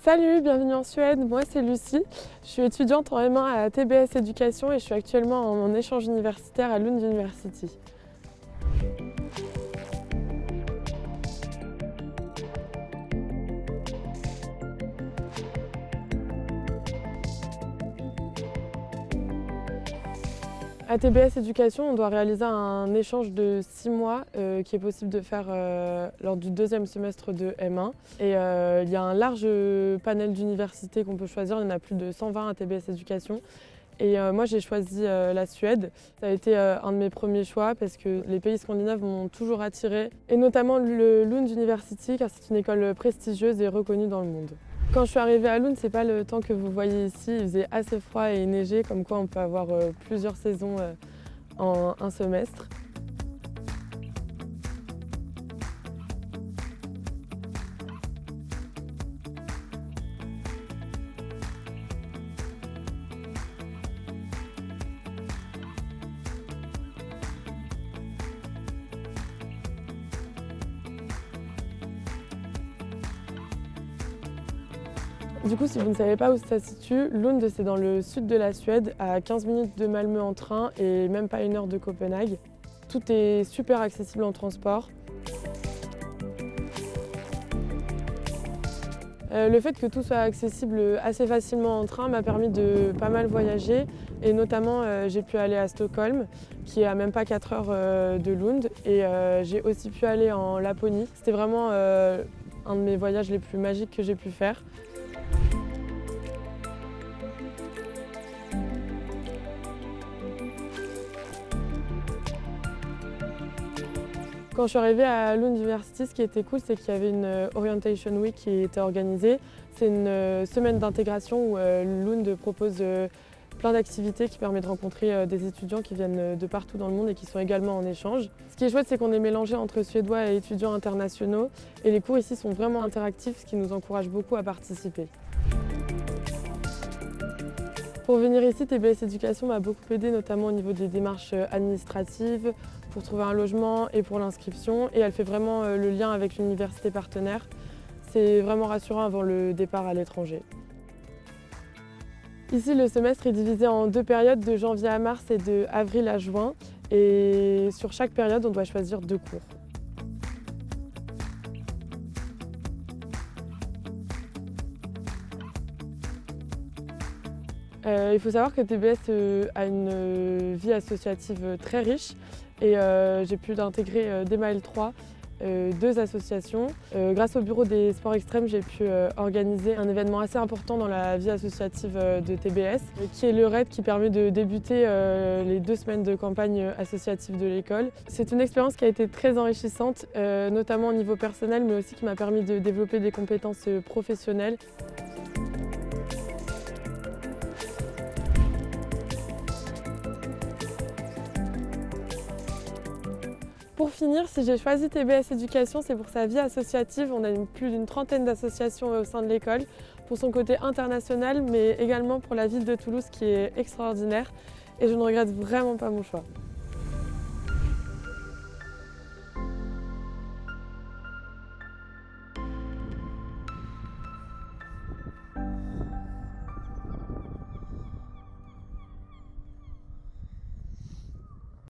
Salut, bienvenue en Suède, moi c'est Lucie, je suis étudiante en M1 à TBS Éducation et je suis actuellement en échange universitaire à Lund University. À TBS Éducation, on doit réaliser un échange de 6 mois qui est possible de faire lors du deuxième semestre de M1. Et il y a un large panel d'universités qu'on peut choisir, il y en a plus de 120 à TBS Éducation. Et moi j'ai choisi la Suède. Ça a été un de mes premiers choix parce que les pays scandinaves m'ont toujours attirée. Et notamment le Lund University car c'est une école prestigieuse et reconnue dans le monde. Quand je suis arrivée à Lund, c'est pas le temps que vous voyez ici. Il faisait assez froid et neigé, comme quoi on peut avoir plusieurs saisons en un semestre. Du coup, si vous ne savez pas où ça se situe, Lund c'est dans le sud de la Suède, à 15 minutes de Malmö en train et même pas 1 heure de Copenhague. Tout est super accessible en transport. Le fait que tout soit accessible assez facilement en train m'a permis de pas mal voyager et notamment j'ai pu aller à Stockholm qui est à même pas 4 heures de Lund et j'ai aussi pu aller en Laponie. C'était vraiment un de mes voyages les plus magiques que j'ai pu faire. Quand je suis arrivée à Lund University, ce qui était cool, c'est qu'il y avait une Orientation Week qui était organisée. C'est une semaine d'intégration où Lund propose plein d'activités qui permettent de rencontrer des étudiants qui viennent de partout dans le monde et qui sont également en échange. Ce qui est chouette, c'est qu'on est mélangé entre suédois et étudiants internationaux. Et les cours ici sont vraiment interactifs, ce qui nous encourage beaucoup à participer. Pour venir ici, TBS Éducation m'a beaucoup aidée, notamment au niveau des démarches administratives, pour trouver un logement et pour l'inscription. Et elle fait vraiment le lien avec l'université partenaire. C'est vraiment rassurant avant le départ à l'étranger. Ici, le semestre est divisé en 2 périodes, de janvier à mars et de avril à juin. Et sur chaque période, on doit choisir 2 cours. Il faut savoir que TBS a une vie associative très riche et j'ai pu intégrer dès ma L3 2 associations. Grâce au bureau des sports extrêmes, j'ai pu organiser un événement assez important dans la vie associative de TBS, qui est le RAID qui permet de débuter les 2 semaines de campagne associative de l'école. C'est une expérience qui a été très enrichissante, notamment au niveau personnel, mais aussi qui m'a permis de développer des compétences professionnelles. Pour finir, si j'ai choisi TBS Éducation, c'est pour sa vie associative. On a plus d'une trentaine d'associations au sein de l'école, pour son côté international, mais également pour la ville de Toulouse qui est extraordinaire. Et je ne regrette vraiment pas mon choix.